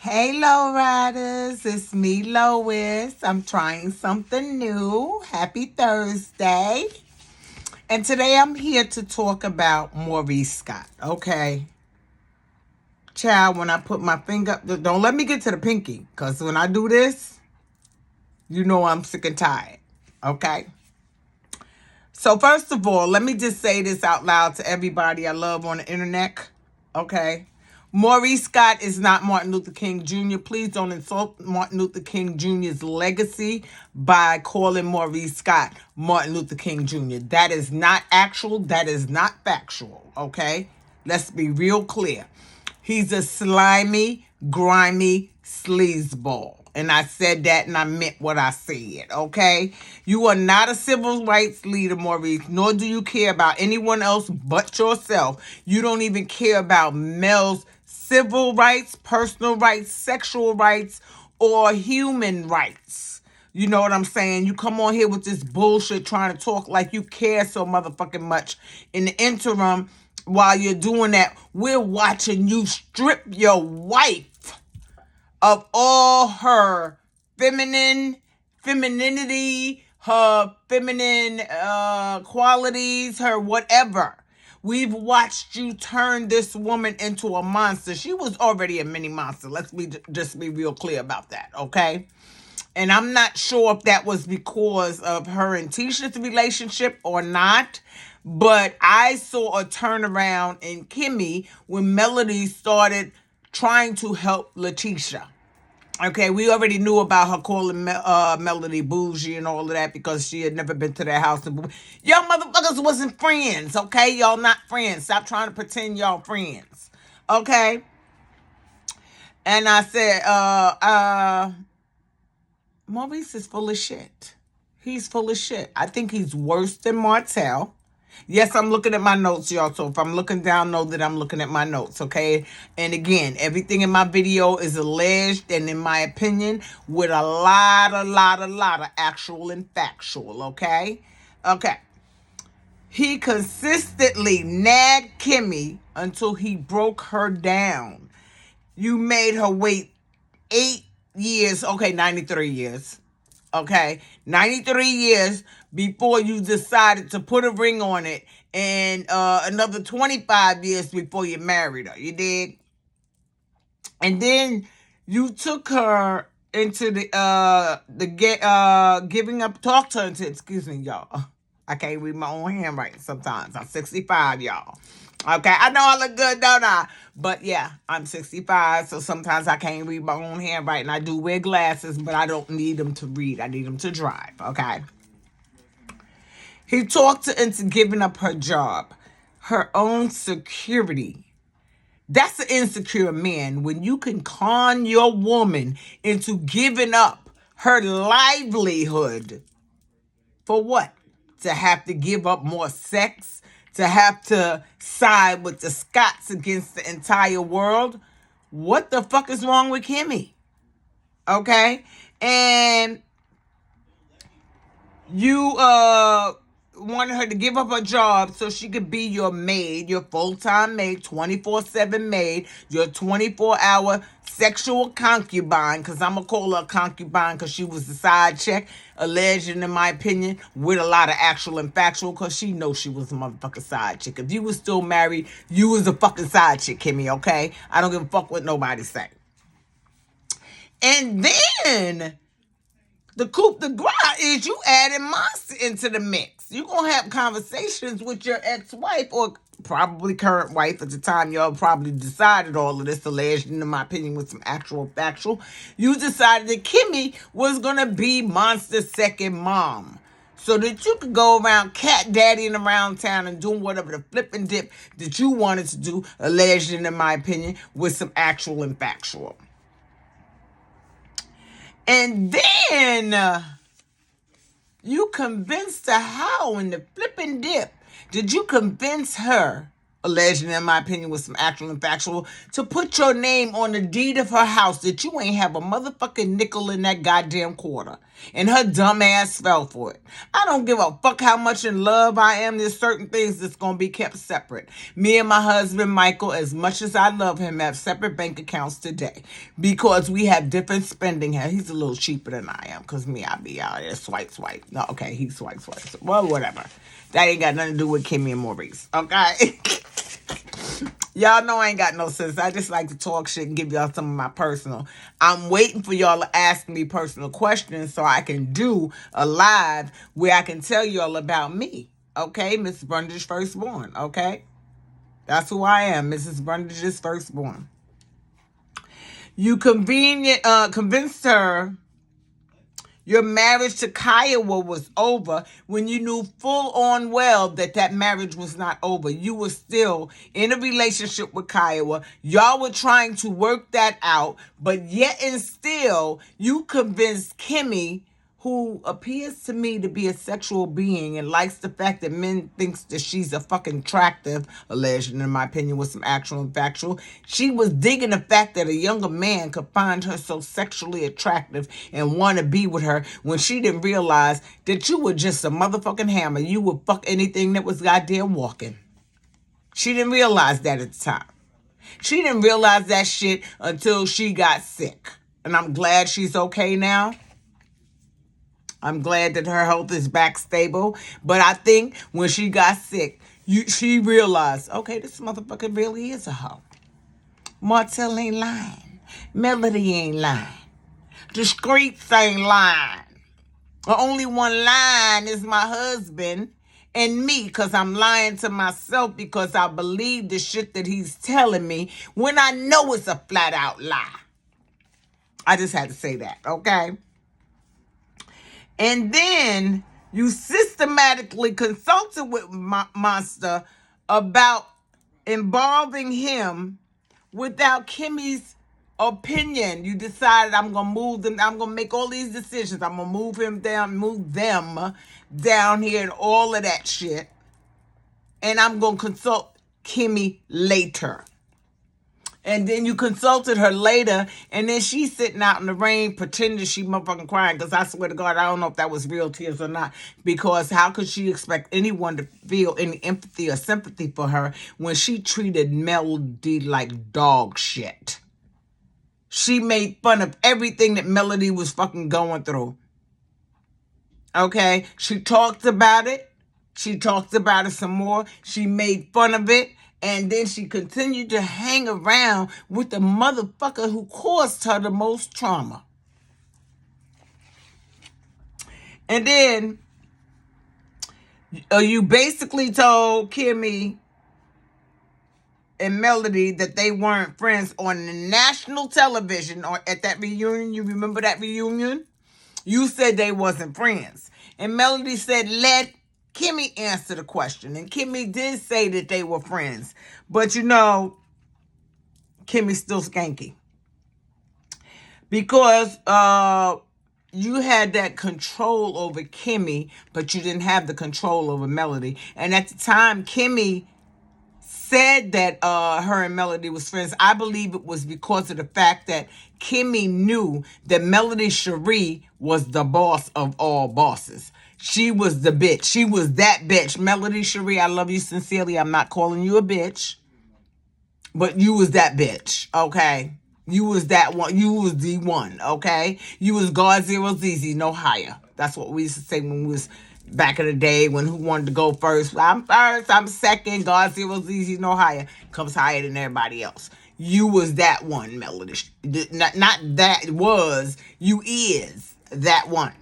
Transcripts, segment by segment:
Hey, low riders, it's me, Lois. I'm trying something new. Happy Thursday. And today I'm here to talk about Maurice Scott, okay? Child, when I put my finger up, don't let me get to the pinky, because when I do this, you know I'm sick and tired, okay? So first of all, let me just say this out loud to everybody I love on the internet, okay? Maurice Scott is not Martin Luther King Jr. Please don't insult Martin Luther King Jr.'s legacy by calling Maurice Scott Martin Luther King Jr. That is not actual. That is not factual, okay? Let's be real clear. He's a slimy, grimy sleazeball. And I said that and I meant what I said, okay? You are not a civil rights leader, Maurice, nor do you care about anyone else but yourself. You don't even care about males' civil rights, personal rights, sexual rights, or human rights. You know what I'm saying? You come on here with this bullshit trying to talk like you care so motherfucking much. In the interim, while you're doing that, we're watching you strip your wife of all her femininity, her feminine qualities, her whatever. We've watched you turn this woman into a monster. She was already a mini monster. Let's just be real clear about that, okay? And I'm not sure if that was because of her and Tisha's relationship or not. But I saw a turnaround in Kimmy when Melody started trying to help Letitia. Okay, we already knew about her calling Melody bougie and all of that because she had never been to their house. Y'all motherfuckers wasn't friends, okay? Y'all not friends. Stop trying to pretend y'all friends, okay? And I said, Maurice is full of shit. He's full of shit. I think he's worse than Martell. Yes, I'm looking at my notes, y'all. So if I'm looking down, know that I'm looking at my notes, okay? And again, everything in my video is alleged and in my opinion with a lot of actual and factual, okay? Okay. He consistently nagged Kimmy until he broke her down. You made her wait 8 years, okay, 93 years. Okay, 93 years before you decided to put a ring on it, and another 25 years before you married her. You dig? And then you took her into giving up. Talk to her into, excuse me, y'all. I can't read my own handwriting sometimes. I'm 65, y'all. Okay, I know I look good, don't I? But yeah, I'm 65, so sometimes I can't read my own handwriting. I do wear glasses, but I don't need them to read. I need them to drive, okay? He talked her into giving up her job, her own security. That's an insecure man when you can con your woman into giving up her livelihood. For what? To have to give up more sex? To have to side with the Scotts against the entire world? What the fuck is wrong with Kimmy? Okay? And you wanted her to give up her job so she could be your maid, your full-time maid, 24/7 maid, your 24-hour sexual concubine, because I'm going to call her a concubine because she was the side chick, alleged, in my opinion, with a lot of actual and factual, because she knows she was a motherfucking side chick. If you was still married, you was a fucking side chick, Kimmy, okay? I don't give a fuck what nobody say. And then the coup de grace is you adding Monster into the mix. You're going to have conversations with your ex-wife or probably current wife at the time. Y'all probably decided all of this, alleged, in my opinion, with some actual factual. You decided that Kimmy was going to be Monster's second mom, so that you could go around cat daddying around town and doing whatever the flip and dip that you wanted to do, alleged, in my opinion, with some actual and factual. And then you convinced her. How in the flipping dip did you convince her, alleged, in my opinion, was some actual and factual, to put your name on the deed of her house that you ain't have a motherfucking nickel in that goddamn quarter. And her dumb ass fell for it. I don't give a fuck how much in love I am. There's certain things that's going to be kept separate. Me and my husband, Michael, as much as I love him, have separate bank accounts today because we have different spending habits. He's a little cheaper than I am because me, I be out there swipe. No, okay, he swipe. Well, whatever. That ain't got nothing to do with Kimmy and Maurice, okay? Y'all know I ain't got no sense. I just like to talk shit and give y'all some of my personal. I'm waiting for y'all to ask me personal questions so I can do a live where I can tell y'all about me. Okay? Mrs. Brundage firstborn. Okay? That's who I am. Mrs. Brundage's firstborn. You convinced her your marriage to Kiowa was over when you knew full on well that marriage was not over. You were still in a relationship with Kiowa. Y'all were trying to work that out, but yet and still, you convinced Kimmy, who appears to me to be a sexual being and likes the fact that men thinks that she's a fucking attractive, alleged, in my opinion, with some actual and factual. She was digging the fact that a younger man could find her so sexually attractive and want to be with her when she didn't realize that you were just a motherfucking hammer. You would fuck anything that was goddamn walking. She didn't realize that at the time. She didn't realize that shit until she got sick. And I'm glad she's okay now. I'm glad that her health is back stable. But I think when she got sick, she realized, okay, this motherfucker really is a hoe. Martell ain't lying. Melody ain't lying. The streets ain't lying. The only one lying is my husband and me, because I'm lying to myself because I believe the shit that he's telling me when I know it's a flat out lie. I just had to say that, okay? And then you systematically consulted with Monster about involving him without Kimmy's opinion. You decided, I'm going to move them. I'm going to make all these decisions. I'm going to move them down here and all of that shit. And I'm going to consult Kimmy later. And then you consulted her later, and then she's sitting out in the rain pretending she motherfucking crying, because I swear to God, I don't know if that was real tears or not, because how could she expect anyone to feel any empathy or sympathy for her when she treated Melody like dog shit? She made fun of everything that Melody was fucking going through. Okay? She talked about it. She talked about it some more. She made fun of it. And then she continued to hang around with the motherfucker who caused her the most trauma. And then you basically told Kimmy and Melody that they weren't friends on the national television or at that reunion. You remember that reunion? You said they wasn't friends. And Melody said, let Kimmy answer the question. And Kimmy did say that they were friends. But you know, Kimmy's still skanky. Because you had that control over Kimmy, but you didn't have the control over Melody. And at the time, Kimmy said that her and Melody was friends. I believe it was because of the fact that Kimmy knew that Melody Cherie was the boss of all bosses. She was the bitch. She was that bitch. Melody Cherie, I love you sincerely. I'm not calling you a bitch. But you was that bitch, okay? You was that one. You was the one, okay? You was God Zero ZZ, no higher. That's what we used to say when we was back in the day, when who wanted to go first. I'm first, I'm second, God Zero ZZ, no higher. Comes higher than everybody else. You was that one, Melody. Not that was, you is that one.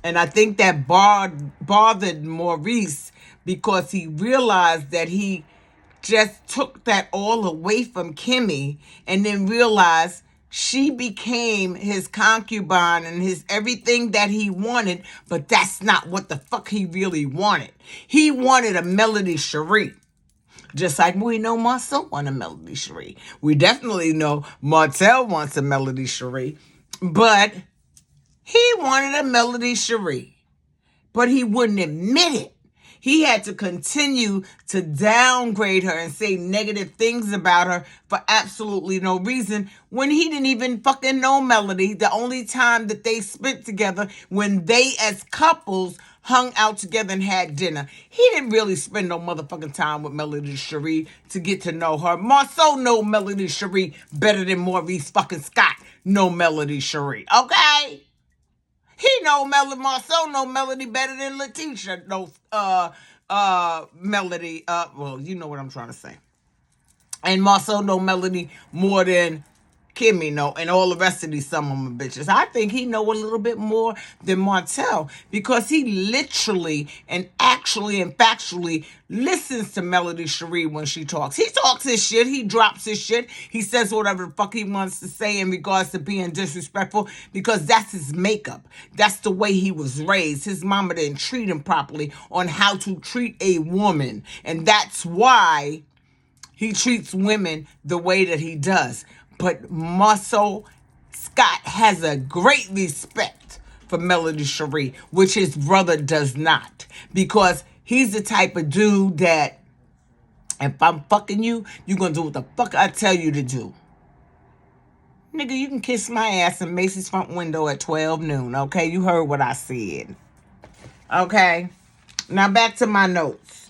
And I think that bothered Maurice because he realized that he just took that all away from Kimmy and then realized she became his concubine and his everything that he wanted, but that's not what the fuck he really wanted. He wanted a Melody Cherie. Just like we know Marcel wants a Melody Cherie. We definitely know Martell wants a Melody Cherie. But he wanted a Melody Cherie. But he wouldn't admit it. He had to continue to downgrade her and say negative things about her for absolutely no reason when he didn't even fucking know Melody. The only time that they spent together when they as couples hung out together and had dinner. He didn't really spend no motherfucking time with Melody Cherie to get to know her. Marceau know Melody Cherie better than Maurice fucking Scott know Melody Cherie. Okay? He know Melody. Marceau know Melody better than Letitia knows Melody. Well, you know what I'm trying to say. And Marceau know Melody more than Kimmy know, and all the rest of these some of them bitches. I think he know a little bit more than Martell because he literally and actually and factually listens to Melody Cherie when she talks. He talks his shit. He drops his shit. He says whatever the fuck he wants to say in regards to being disrespectful because that's his makeup. That's the way he was raised. His mama didn't treat him properly on how to treat a woman, and that's why he treats women the way that he does. But Marceau Scott has a great respect for Melody Cherie, which his brother does not. Because he's the type of dude that, if I'm fucking you, you're going to do what the fuck I tell you to do. Nigga, you can kiss my ass in Macy's front window at 12 noon, okay? You heard what I said. Okay? Now back to my notes.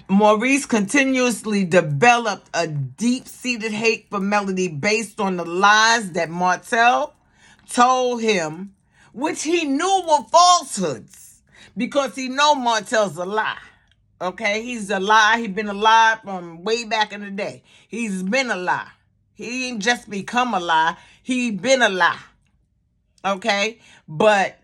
Maurice continuously developed a deep-seated hate for Melody based on the lies that Martell told him, which he knew were falsehoods because he know Martell's a lie. Okay? He's a lie. He's been a lie from way back in the day. He's been a lie. He ain't just become a lie. He been a lie. Okay? But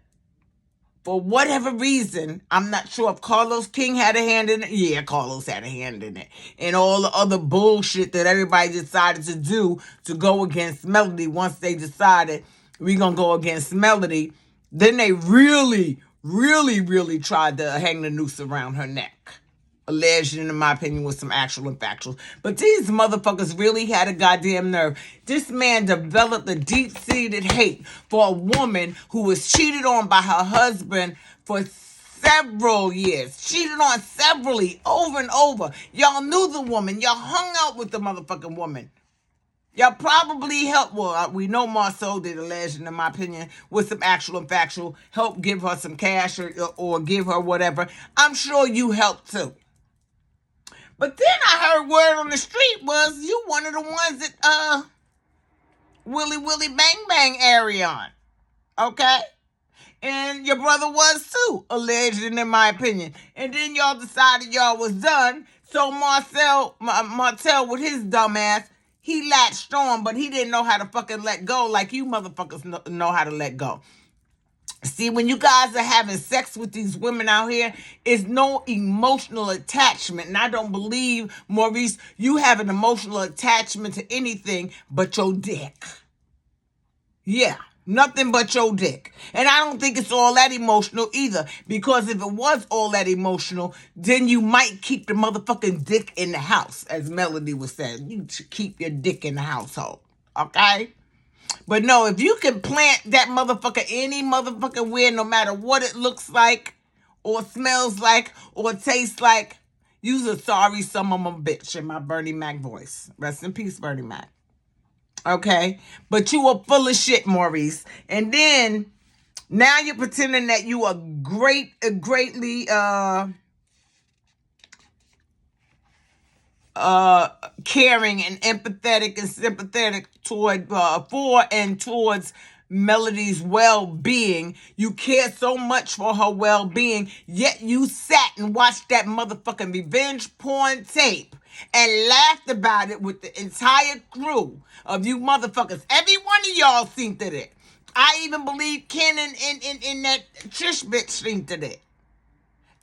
for whatever reason, I'm not sure if Carlos King had a hand in it. Yeah, Carlos had a hand in it. And all the other bullshit that everybody decided to do to go against Melody. Once they decided we're going to go against Melody, then they really, really, really tried to hang the noose around her neck. Alleged, in my opinion, with some actual and factual. But these motherfuckers really had a goddamn nerve. This man developed a deep-seated hate for a woman who was cheated on by her husband for several years. Cheated on severally, over and over. Y'all knew the woman. Y'all hung out with the motherfucking woman. Y'all probably helped, well, we know Marceau did, alleged, in my opinion, with some actual and factual, help give her some cash or give her whatever. I'm sure you helped too. But then I heard word on the street was you one of the ones that Willy Willy Bang Bang Arion. Okay? And your brother was too, alleged, in my opinion. And then y'all decided y'all was done. So Martell with his dumb ass, he latched on, but he didn't know how to fucking let go like you motherfuckers know how to let go. See, when you guys are having sex with these women out here, it's no emotional attachment. And I don't believe, Maurice, you have an emotional attachment to anything but your dick. Yeah, nothing but your dick. And I don't think it's all that emotional either. Because if it was all that emotional, then you might keep the motherfucking dick in the house, as Melody was saying. You should keep your dick in the household. Okay? But no, if you can plant that motherfucker any motherfucking where, no matter what it looks like, or smells like, or tastes like, you's a sorry son of a bitch in my Bernie Mac voice. Rest in peace, Bernie Mac. Okay? But you were full of shit, Maurice. And then, now you're pretending that you are greatly, caring and empathetic and sympathetic toward for and towards Melody's well-being. You care so much for her well-being, yet you sat and watched that motherfucking revenge porn tape and laughed about it with the entire crew of you motherfuckers. Every one of y'all seen to it. I even believe Ken in that Trish bitch seen to it.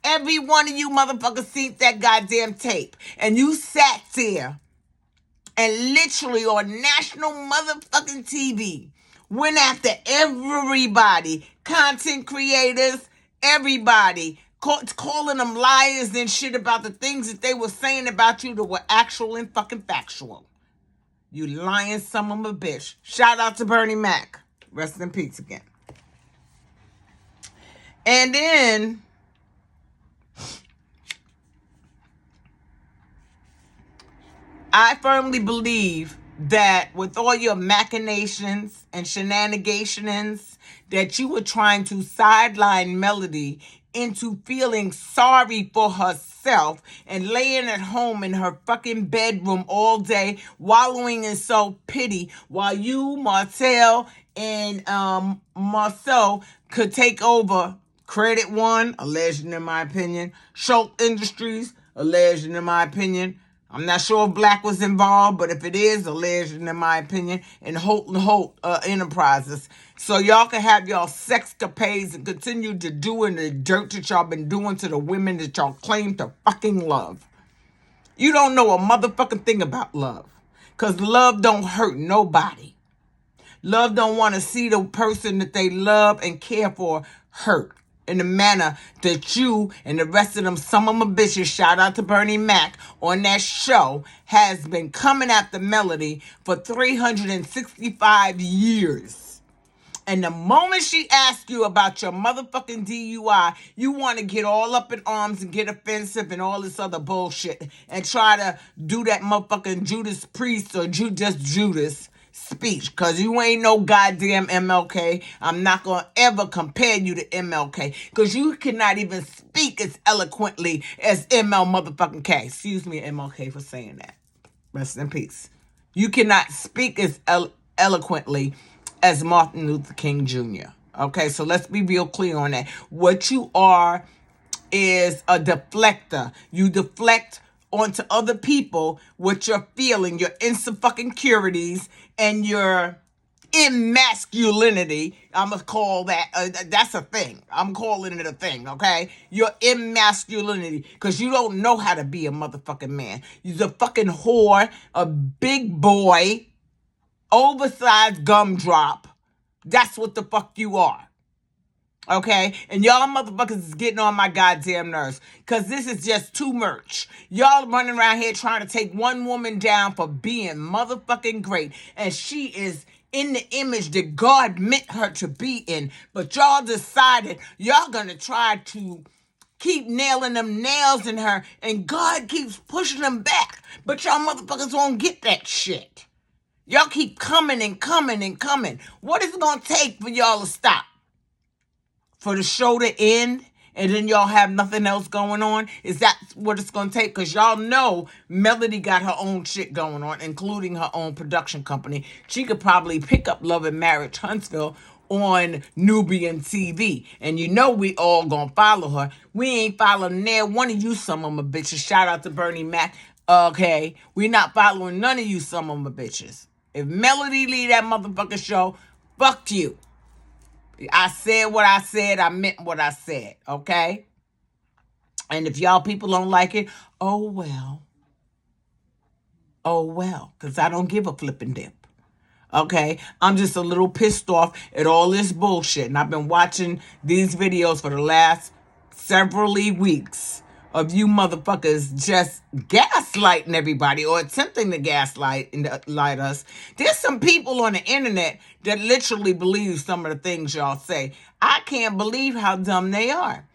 Every one of you motherfuckers seen that goddamn tape. And you sat there and literally on national motherfucking TV went after everybody. Content creators, everybody. Calling them liars and shit about the things that they were saying about you that were actual and fucking factual. You lying son of a bitch. Shout out to Bernie Mac. Rest in peace again. And then I firmly believe that with all your machinations and shenanigans, that you were trying to sideline Melody into feeling sorry for herself and laying at home in her fucking bedroom all day, wallowing in self-pity, while you, Martell, and Marcel could take over Credit One, a legend in my opinion, Schultz Industries, a legend in my opinion. I'm not sure if Black was involved, but if it is, a legend in my opinion, and Holt and Holt Enterprises. So y'all can have y'all sexcapades and continue to doing the dirt that y'all been doing to the women that y'all claim to fucking love. You don't know a motherfucking thing about love. Because love don't hurt nobody. Love don't want to see the person that they love and care for hurt in the manner that you and the rest of them some of my bitches, shout out to Bernie Mac, on that show, has been coming after Melody for 365 years. And the moment she asks you about your motherfucking DUI, you want to get all up in arms and get offensive and all this other bullshit and try to do that motherfucking Judas Priest or just Judas speech, because you ain't no goddamn MLK. I'm not going to ever compare you to MLK, because you cannot even speak as eloquently as ML motherfucking K. Excuse me, MLK, for saying that. Rest in peace. You cannot speak as eloquently as Martin Luther King Jr. Okay, so let's be real clear on that. What you are is a deflector. You deflect onto other people what you're feeling, your insecurities and your emasculinity. I'm going to call that, that's a thing. I'm calling it a thing, okay? Your emasculinity, because you don't know how to be a motherfucking man. You're a fucking whore, a big boy, oversized gumdrop. That's what the fuck you are. Okay? And y'all motherfuckers is getting on my goddamn nerves. Because this is just too much. Y'all running around here trying to take one woman down for being motherfucking great. And she is in the image that God meant her to be in. But y'all decided y'all gonna try to keep nailing them nails in her. And God keeps pushing them back. But y'all motherfuckers won't get that shit. Y'all keep coming and coming and coming. What is it gonna take for y'all to stop? For the show to end and then y'all have nothing else going on? Is that what it's going to take? Because y'all know Melody got her own shit going on, including her own production company. She could probably pick up Love and Marriage Huntsville on Nubian TV. And you know we all going to follow her. We ain't following there. One of you some of my bitches. Shout out to Bernie Mac. Okay, we not following none of you some of my bitches. If Melody leave that motherfucking show, fuck you. I said what I said. I meant what I said. Okay? And if y'all people don't like it, oh well. Oh well. Because I don't give a flipping dip. Okay? I'm just a little pissed off at all this bullshit. And I've been watching these videos for the last several weeks of you motherfuckers just gaslighting everybody or attempting to gaslight us. There's some people on the internet that literally believe some of the things y'all say. I can't believe how dumb they are.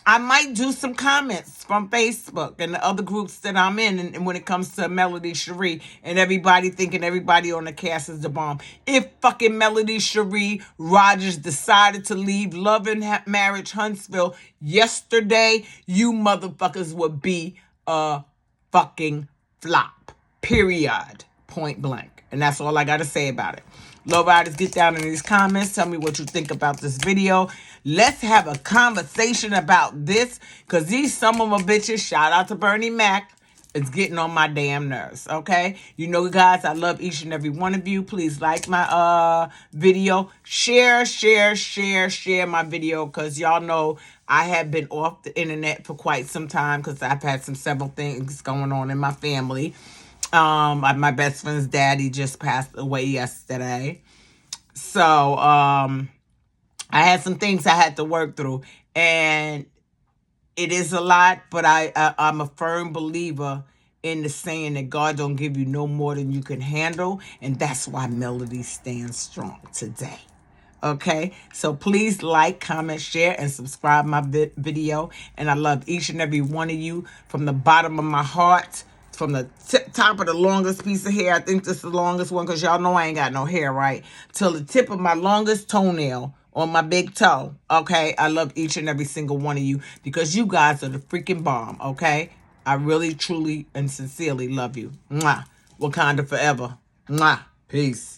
I might do some comments from Facebook and the other groups that I'm in, and when it comes to Melody Cherie and everybody thinking everybody on the cast is the bomb. If fucking Melody Cherie Rogers decided to leave Love and Marriage Huntsville yesterday, you motherfuckers would be a fucking flop. Period. Point blank. And that's all I got to say about it. Low riders, get down in these comments. Tell me what you think about this video. Let's have a conversation about this, because these some of my bitches, shout out to Bernie Mac, it's getting on my damn nerves, okay? You know, guys, I love each and every one of you. Please like my video. Share my video, because y'all know I have been off the internet for quite some time, because I've had several things going on in my family. My best friend's daddy just passed away yesterday. So, I had some things I had to work through, and it is a lot, but I'm a firm believer in the saying that God don't give you no more than you can handle, and that's why Melody stands strong today. Okay, so please like, comment, share, and subscribe my video. And I love each and every one of you from the bottom of my heart, from the top of the longest piece of hair. I think this is the longest one because y'all know I ain't got no hair, right? Till the tip of my longest toenail on my big toe. Okay, I love each and every single one of you because you guys are the freaking bomb. Okay, I really, truly, and sincerely love you. Mwah. Wakanda forever. Mwah. Peace.